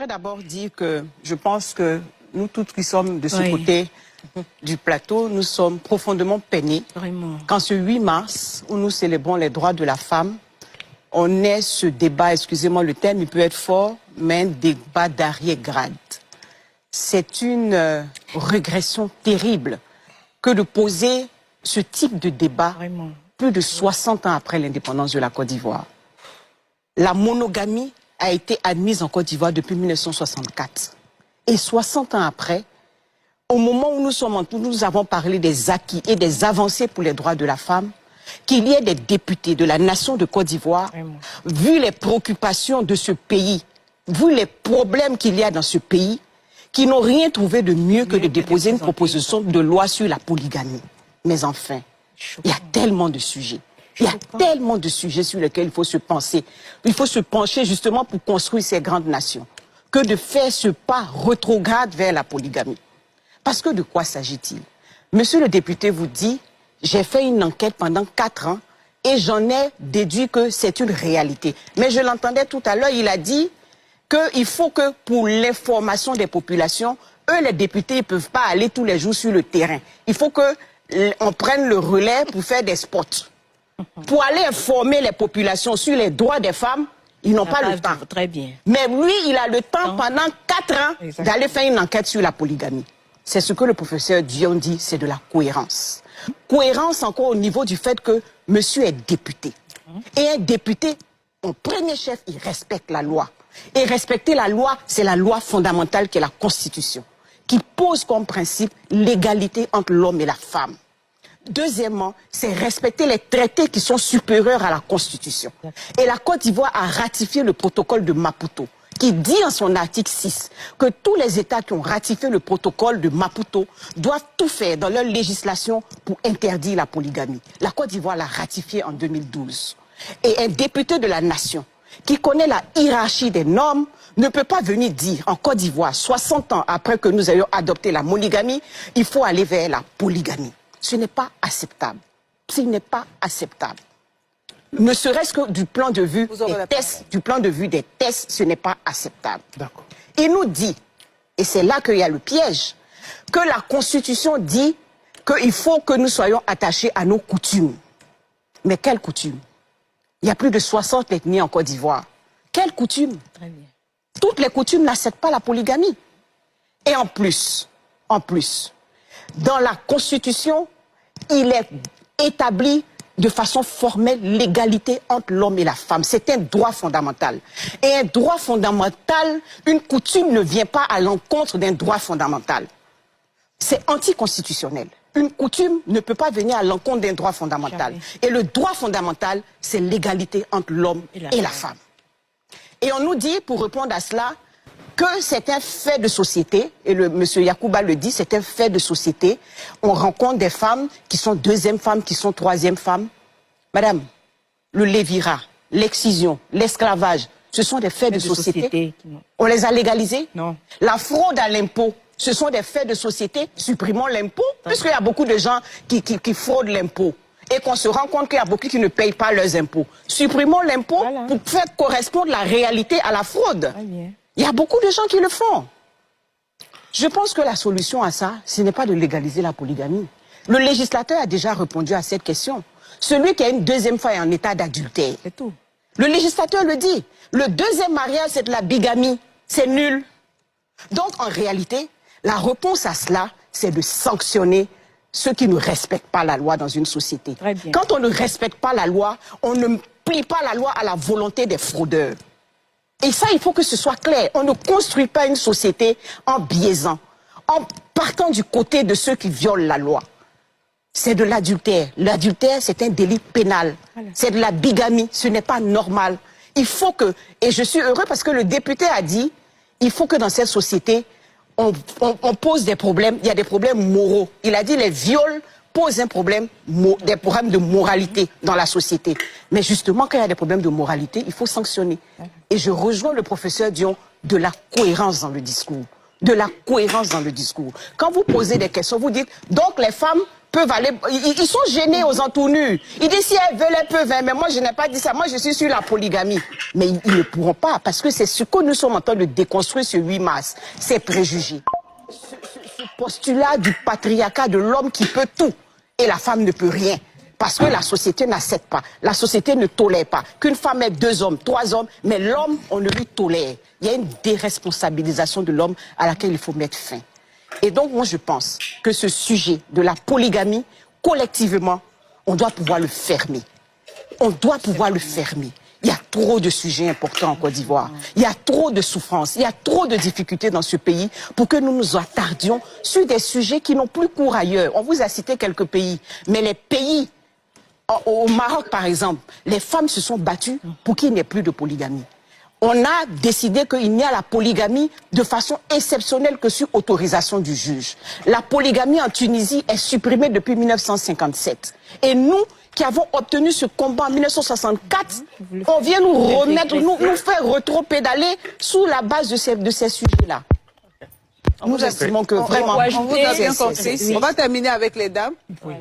J'aimerais d'abord dire que je pense que nous tous qui sommes de ce côté du plateau, nous sommes profondément peinés. Vraiment. Quand ce 8 mars, où nous célébrons les droits de la femme, on ait ce débat, excusez-moi le terme, il peut être fort, mais un débat d'arrière-grade. C'est une régression terrible que de poser ce type de débat Vraiment. plus de 60 ans après l'indépendance de la Côte d'Ivoire. La monogamie a été admise en Côte d'Ivoire depuis 1964. Et 60 ans après, au moment où nous avons parlé des acquis et des avancées pour les droits de la femme, qu'il y ait des députés de la nation de Côte d'Ivoire, vu les préoccupations de ce pays, vu les problèmes qu'il y a dans ce pays, qui n'ont rien trouvé de mieux que de déposer une proposition de loi sur la polygamie. Mais enfin, il y a tellement de sujets. Il y a tellement de sujets sur lesquels il faut se penser. Il faut se pencher justement pour construire ces grandes nations, que de faire ce pas rétrograde vers la polygamie. Parce que de quoi s'agit-il? Monsieur le député vous dit, j'ai fait une enquête pendant 4 ans et j'en ai déduit que c'est une réalité. Mais je l'entendais tout à l'heure, il a dit qu'il faut que pour l'information des populations, eux les députés ne peuvent pas aller tous les jours sur le terrain. Il faut qu'on prenne le relais pour faire des spots. Pour aller informer les populations sur les droits des femmes, ils n'ont pas le temps. Très bien. Mais lui, il a le temps pendant 4 ans d'aller faire une enquête sur la polygamie. C'est ce que le professeur Dion dit, c'est de la cohérence. Cohérence encore au niveau du fait que monsieur est député. Et un député, en premier chef, il respecte la loi. Et respecter la loi, c'est la loi fondamentale qui est la Constitution, qui pose comme principe l'égalité entre l'homme et la femme. Deuxièmement, c'est respecter les traités qui sont supérieurs à la Constitution. Et la Côte d'Ivoire a ratifié le protocole de Maputo, qui dit en son article 6 que tous les États qui ont ratifié le protocole de Maputo doivent tout faire dans leur législation pour interdire la polygamie. La Côte d'Ivoire l'a ratifié en 2012. Et un député de la nation qui connaît la hiérarchie des normes ne peut pas venir dire en Côte d'Ivoire, 60 ans après que nous ayons adopté la monogamie, il faut aller vers la polygamie. Ce n'est pas acceptable. Ce n'est pas acceptable. Ne serait-ce que du point de vue des tests, ce n'est pas acceptable. Il nous dit, et c'est là qu'il y a le piège, que la Constitution dit qu'il faut que nous soyons attachés à nos coutumes. Mais quelles coutumes? Il y a plus de 60 ethnies en Côte d'Ivoire. Quelles coutumes? Très bien. Toutes les coutumes n'acceptent pas la polygamie. Et en plus, dans la Constitution, il est établi de façon formelle l'égalité entre l'homme et la femme. C'est un droit fondamental. Et un droit fondamental, une coutume ne vient pas à l'encontre d'un droit fondamental. C'est anticonstitutionnel. Une coutume ne peut pas venir à l'encontre d'un droit fondamental. Et le droit fondamental, c'est l'égalité entre l'homme et la femme. Et on nous dit, pour répondre à cela, que c'est un fait de société, et monsieur Yacouba le dit, c'est un fait de société. On rencontre des femmes qui sont deuxième femmes, qui sont troisième femmes. Madame, le lévirat, l'excision, l'esclavage, ce sont des faits de société. On les a légalisés? Non. La fraude à l'impôt, ce sont des faits de société. Supprimons l'impôt, puisqu'il y a beaucoup de gens qui fraudent l'impôt. Et qu'on se rend compte qu'il y a beaucoup qui ne payent pas leurs impôts. Supprimons l'impôt pour faire correspondre la réalité à la fraude. Il y a beaucoup de gens qui le font. Je pense que la solution à ça, ce n'est pas de légaliser la polygamie. Le législateur a déjà répondu à cette question. Celui qui a une deuxième femme est en état d'adultère. C'est tout. Le législateur le dit. Le deuxième mariage, c'est de la bigamie. C'est nul. Donc, en réalité, la réponse à cela, c'est de sanctionner ceux qui ne respectent pas la loi dans une société. Quand on ne respecte pas la loi, on ne plie pas la loi à la volonté des fraudeurs. Et ça, il faut que ce soit clair. On ne construit pas une société en biaisant, en partant du côté de ceux qui violent la loi. C'est de l'adultère. L'adultère, c'est un délit pénal. C'est de la bigamie. Ce n'est pas normal. Il faut que, et je suis heureux parce que le député a dit, il faut que dans cette société, on pose des problèmes. Il y a des problèmes moraux. Il a dit les viols posent des problèmes de moralité dans la société. Mais justement, quand il y a des problèmes de moralité, il faut sanctionner. Et je rejoins le professeur Dion de la cohérence dans le discours. De la cohérence dans le discours. Quand vous posez des questions, vous dites, donc les femmes peuvent aller... Ils sont gênés aux entournures. Ils disent si elles veulent, elles peuvent. Mais moi, je n'ai pas dit ça. Moi, je suis sur la polygamie. Mais ils ne pourront pas parce que c'est ce que nous sommes en train de déconstruire ce 8 mars. Ces préjugés. Ce postulat du patriarcat de l'homme qui peut tout et la femme ne peut rien. Parce que la société n'accepte pas. La société ne tolère pas. Qu'une femme ait 2 hommes, 3 hommes, mais l'homme, on ne lui tolère. Il y a une déresponsabilisation de l'homme à laquelle il faut mettre fin. Et donc, moi, je pense que ce sujet de la polygamie, collectivement, on doit pouvoir le fermer. On doit pouvoir le fermer. Il y a trop de sujets importants en Côte d'Ivoire. Il y a trop de souffrances. Il y a trop de difficultés dans ce pays pour que nous nous attardions sur des sujets qui n'ont plus cours ailleurs. On vous a cité quelques pays, mais les pays... Au Maroc, par exemple, les femmes se sont battues pour qu'il n'y ait plus de polygamie. On a décidé qu'il n'y a la polygamie de façon exceptionnelle que sur autorisation du juge. La polygamie en Tunisie est supprimée depuis 1957. Et nous, qui avons obtenu ce combat en 1964, on vient nous remettre, nous faire rétro-pédaler sous la base de ces sujets-là. Nous estimons que vraiment... On vous a bien compris. On va terminer avec les dames. Oui.